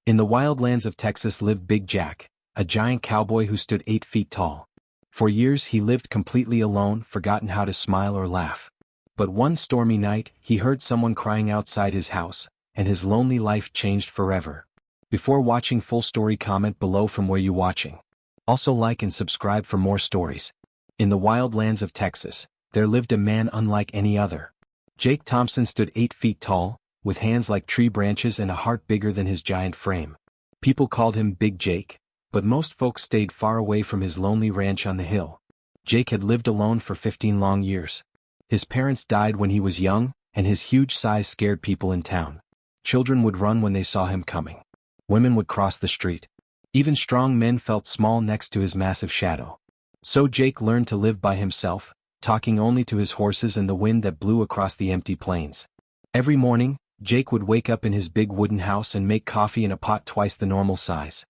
In the wildlands of Texas lived Big Jack, a giant cowboy who stood 8 feet tall. For years he lived completely alone, forgotten how to smile or laugh. But one stormy night, he heard someone crying outside his house, and his lonely life changed forever. Before watching full story, comment below from where you watching. Also like and subscribe for more stories. In the wildlands of Texas, there lived a man unlike any other. Jake Thompson stood 8 feet tall, with hands like tree branches and a heart bigger than his giant frame. People called him Big Jake, but most folks stayed far away from his lonely ranch on the hill. Jake had lived alone for 15 long years. His parents died when he was young, and his huge size scared people in town. Children would run when they saw him coming. Women would cross the street. Even strong men felt small next to his massive shadow. So Jake learned to live by himself, talking only to his horses and the wind that blew across the empty plains. Every morning, Jake would wake up in his big wooden house and make coffee in a pot twice the normal size.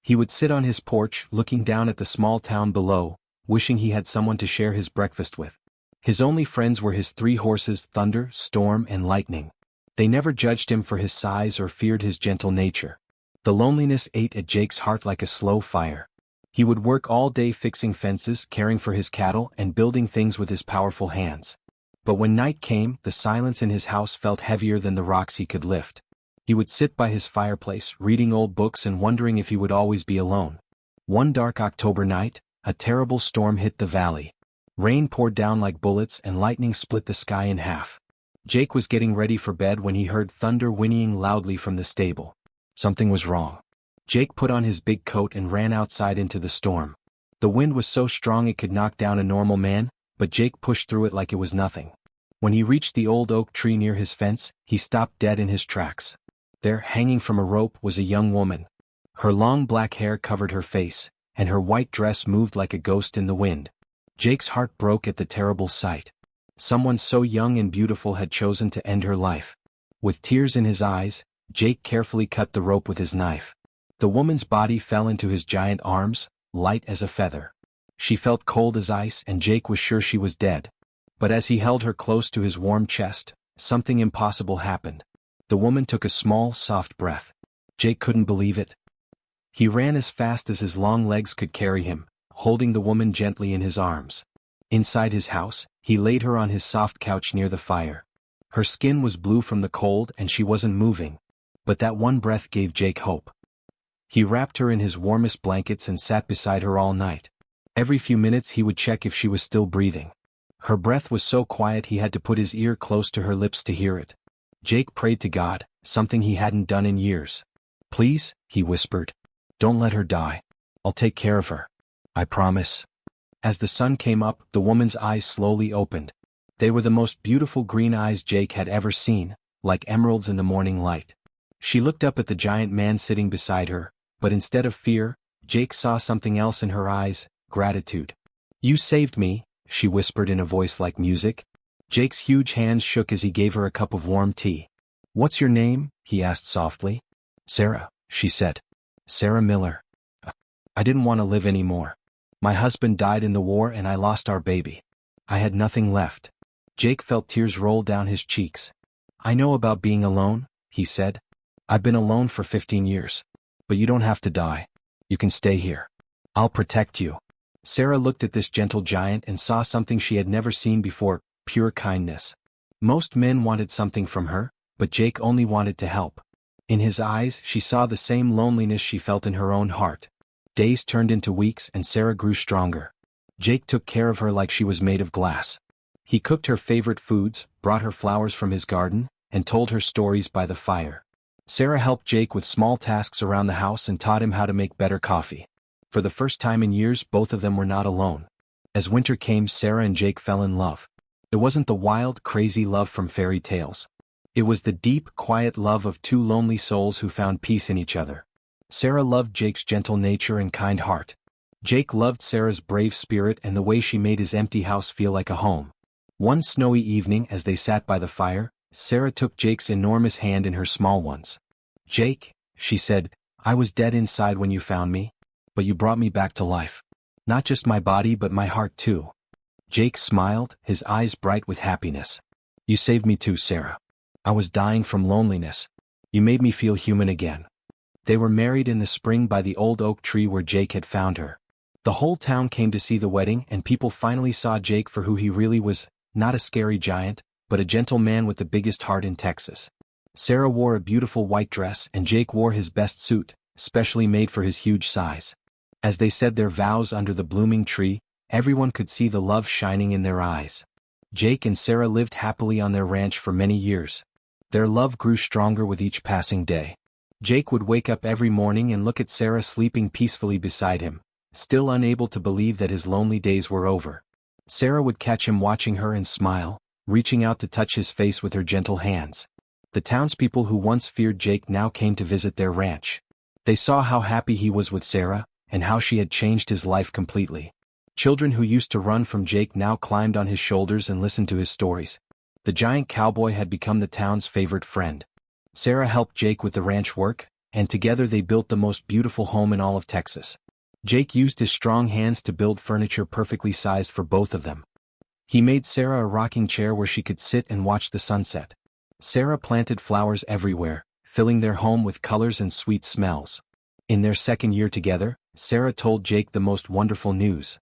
He would sit on his porch, looking down at the small town below, wishing he had someone to share his breakfast with. His only friends were his 3 horses, Thunder, Storm, and Lightning. They never judged him for his size or feared his gentle nature. The loneliness ate at Jake's heart like a slow fire. He would work all day fixing fences, caring for his cattle, and building things with his powerful hands. But when night came, the silence in his house felt heavier than the rocks he could lift. He would sit by his fireplace, reading old books and wondering if he would always be alone. One dark October night, a terrible storm hit the valley. Rain poured down like bullets and lightning split the sky in half. Jake was getting ready for bed when he heard thunder whinnying loudly from the stable. Something was wrong. Jake put on his big coat and ran outside into the storm. The wind was so strong it could knock down a normal man, but Jake pushed through it like it was nothing. When he reached the old oak tree near his fence, he stopped dead in his tracks. There, hanging from a rope, was a young woman. Her long black hair covered her face, and her white dress moved like a ghost in the wind. Jake's heart broke at the terrible sight. Someone so young and beautiful had chosen to end her life. With tears in his eyes, Jake carefully cut the rope with his knife. The woman's body fell into his giant arms, light as a feather. She felt cold as ice, and Jake was sure she was dead. But as he held her close to his warm chest, something impossible happened. The woman took a small, soft breath. Jake couldn't believe it. He ran as fast as his long legs could carry him, holding the woman gently in his arms. Inside his house, he laid her on his soft couch near the fire. Her skin was blue from the cold and she wasn't moving. But that one breath gave Jake hope. He wrapped her in his warmest blankets and sat beside her all night. Every few minutes he would check if she was still breathing. Her breath was so quiet he had to put his ear close to her lips to hear it. Jake prayed to God, something he hadn't done in years. "Please," he whispered, "don't let her die. I'll take care of her. I promise." As the sun came up, the woman's eyes slowly opened. They were the most beautiful green eyes Jake had ever seen, like emeralds in the morning light. She looked up at the giant man sitting beside her, but instead of fear, Jake saw something else in her eyes, gratitude. "You saved me," she whispered in a voice like music. Jake's huge hands shook as he gave her a cup of warm tea. "What's your name?" he asked softly. "Sarah," she said. "Sarah Miller. I didn't want to live anymore. My husband died in the war and I lost our baby. I had nothing left." Jake felt tears roll down his cheeks. "I know about being alone," he said. "I've been alone for 15 years. But you don't have to die. You can stay here. I'll protect you." Sarah looked at this gentle giant and saw something she had never seen before, pure kindness. Most men wanted something from her, but Jake only wanted to help. In his eyes, she saw the same loneliness she felt in her own heart. Days turned into weeks and Sarah grew stronger. Jake took care of her like she was made of glass. He cooked her favorite foods, brought her flowers from his garden, and told her stories by the fire. Sarah helped Jake with small tasks around the house and taught him how to make better coffee. For the first time in years, both of them were not alone. As winter came, Sarah and Jake fell in love. It wasn't the wild, crazy love from fairy tales. It was the deep, quiet love of 2 lonely souls who found peace in each other. Sarah loved Jake's gentle nature and kind heart. Jake loved Sarah's brave spirit and the way she made his empty house feel like a home. One snowy evening, as they sat by the fire, Sarah took Jake's enormous hand in her small ones. "Jake," she said, "I was dead inside when you found me, but you brought me back to life. Not just my body but my heart too." Jake smiled, his eyes bright with happiness. "You saved me too, Sarah. I was dying from loneliness. You made me feel human again." They were married in the spring by the old oak tree where Jake had found her. The whole town came to see the wedding, and people finally saw Jake for who he really was, not a scary giant, but a gentle man with the biggest heart in Texas. Sarah wore a beautiful white dress and Jake wore his best suit, specially made for his huge size. As they said their vows under the blooming tree, everyone could see the love shining in their eyes. Jake and Sarah lived happily on their ranch for many years. Their love grew stronger with each passing day. Jake would wake up every morning and look at Sarah sleeping peacefully beside him, still unable to believe that his lonely days were over. Sarah would catch him watching her and smile, reaching out to touch his face with her gentle hands. The townspeople who once feared Jake now came to visit their ranch. They saw how happy he was with Sarah, and how she had changed his life completely. Children who used to run from Jake now climbed on his shoulders and listened to his stories. The giant cowboy had become the town's favorite friend. Sarah helped Jake with the ranch work, and together they built the most beautiful home in all of Texas. Jake used his strong hands to build furniture perfectly sized for both of them. He made Sarah a rocking chair where she could sit and watch the sunset. Sarah planted flowers everywhere, filling their home with colors and sweet smells. In their second year together, Sarah told Jake the most wonderful news.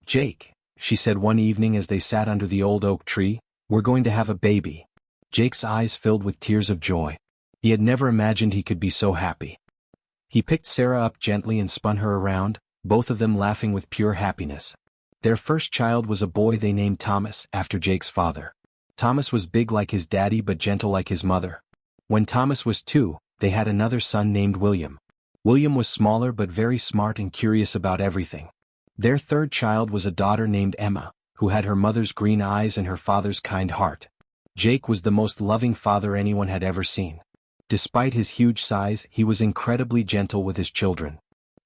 "Jake," she said one evening as they sat under the old oak tree, "we're going to have a baby." Jake's eyes filled with tears of joy. He had never imagined he could be so happy. He picked Sarah up gently and spun her around, both of them laughing with pure happiness. Their first child was a boy they named Thomas, after Jake's father. Thomas was big like his daddy but gentle like his mother. When Thomas was 2, they had another son named William. William was smaller but very smart and curious about everything. Their third child was a daughter named Emma, who had her mother's green eyes and her father's kind heart. Jake was the most loving father anyone had ever seen. Despite his huge size, he was incredibly gentle with his children.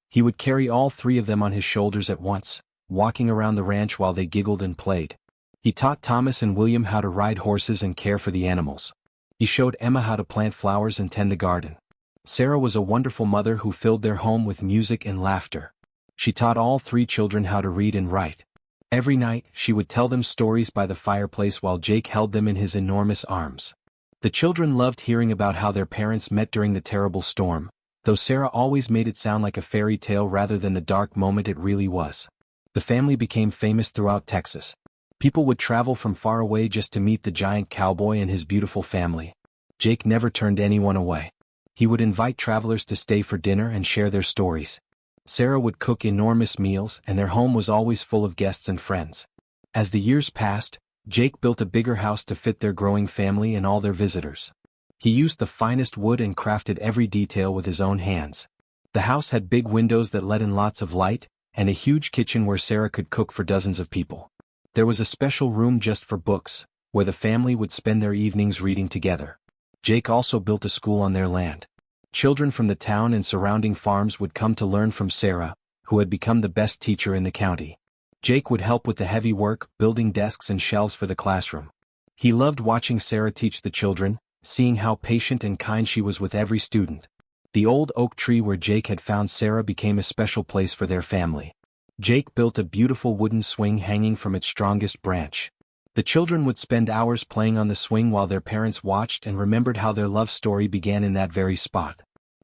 He would carry all 3 of them on his shoulders at once, walking around the ranch while they giggled and played. He taught Thomas and William how to ride horses and care for the animals. He showed Emma how to plant flowers and tend the garden. Sarah was a wonderful mother who filled their home with music and laughter. She taught all 3 children how to read and write. Every night, she would tell them stories by the fireplace while Jake held them in his enormous arms. The children loved hearing about how their parents met during the terrible storm, though Sarah always made it sound like a fairy tale rather than the dark moment it really was. The family became famous throughout Texas. People would travel from far away just to meet the giant cowboy and his beautiful family. Jake never turned anyone away. He would invite travelers to stay for dinner and share their stories. Sarah would cook enormous meals, and their home was always full of guests and friends. As the years passed, Jake built a bigger house to fit their growing family and all their visitors. He used the finest wood and crafted every detail with his own hands. The house had big windows that let in lots of light, and a huge kitchen where Sarah could cook for dozens of people. There was a special room just for books, where the family would spend their evenings reading together. Jake also built a school on their land. Children from the town and surrounding farms would come to learn from Sarah, who had become the best teacher in the county. Jake would help with the heavy work, building desks and shelves for the classroom. He loved watching Sarah teach the children, seeing how patient and kind she was with every student. The old oak tree where Jake had found Sarah became a special place for their family. Jake built a beautiful wooden swing hanging from its strongest branch. The children would spend hours playing on the swing while their parents watched and remembered how their love story began in that very spot.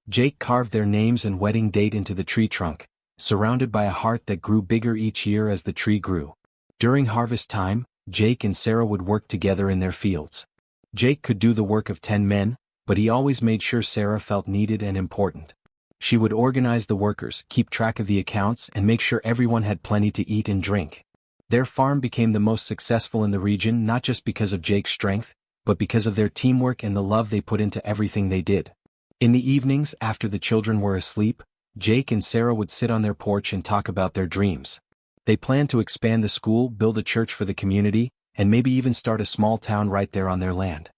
Jake carved their names and wedding date into the tree trunk, surrounded by a heart that grew bigger each year as the tree grew. During harvest time, Jake and Sarah would work together in their fields. Jake could do the work of 10 men, but he always made sure Sarah felt needed and important. She would organize the workers, keep track of the accounts, and make sure everyone had plenty to eat and drink. Their farm became the most successful in the region not just because of Jake's strength, but because of their teamwork and the love they put into everything they did. In the evenings after the children were asleep, Jake and Sarah would sit on their porch and talk about their dreams. They planned to expand the school, build a church for the community, and maybe even start a small town right there on their land.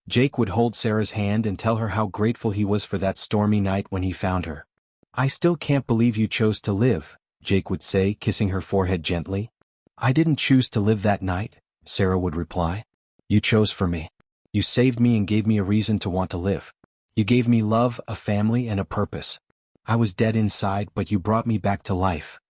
Jake would hold Sarah's hand and tell her how grateful he was for that stormy night when he found her. "I still can't believe you chose to live," Jake would say, kissing her forehead gently. "I didn't choose to live that night," Sarah would reply. "You chose for me. You saved me and gave me a reason to want to live. You gave me love, a family, and a purpose. I was dead inside, but you brought me back to life."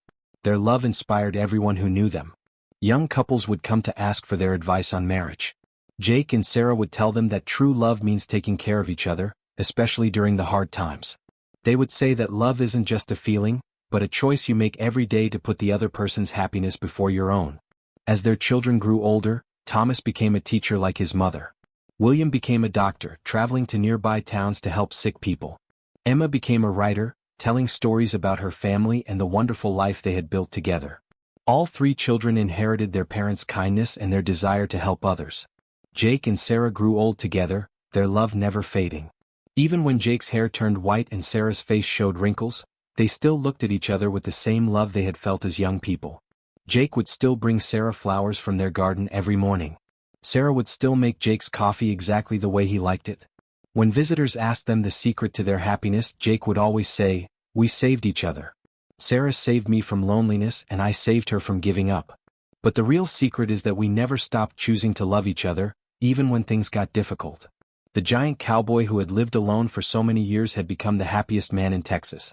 Their love inspired everyone who knew them. Young couples would come to ask for their advice on marriage. Jake and Sarah would tell them that true love means taking care of each other, especially during the hard times. They would say that love isn't just a feeling, but a choice you make every day to put the other person's happiness before your own. As their children grew older, Thomas became a teacher like his mother. William became a doctor, traveling to nearby towns to help sick people. Emma became a writer, telling stories about her family and the wonderful life they had built together. All three children inherited their parents' kindness and their desire to help others. Jake and Sarah grew old together, their love never fading. Even when Jake's hair turned white and Sarah's face showed wrinkles, they still looked at each other with the same love they had felt as young people. Jake would still bring Sarah flowers from their garden every morning. Sarah would still make Jake's coffee exactly the way he liked it. When visitors asked them the secret to their happiness, Jake would always say, "We saved each other. Sarah saved me from loneliness and I saved her from giving up." But the real secret is that we never stopped choosing to love each other, even when things got difficult. The giant cowboy who had lived alone for so many years had become the happiest man in Texas.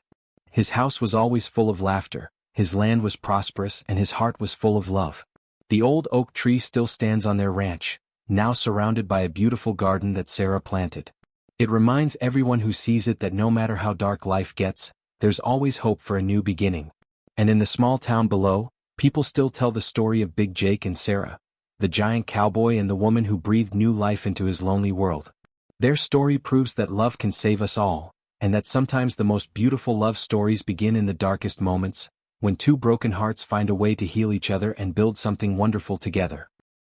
His house was always full of laughter, his land was prosperous, and his heart was full of love. The old oak tree still stands on their ranch, now surrounded by a beautiful garden that Sarah planted. It reminds everyone who sees it that no matter how dark life gets, there's always hope for a new beginning. And in the small town below, people still tell the story of Big Jake and Sarah, the giant cowboy and the woman who breathed new life into his lonely world. Their story proves that love can save us all, and that sometimes the most beautiful love stories begin in the darkest moments, when two broken hearts find a way to heal each other and build something wonderful together.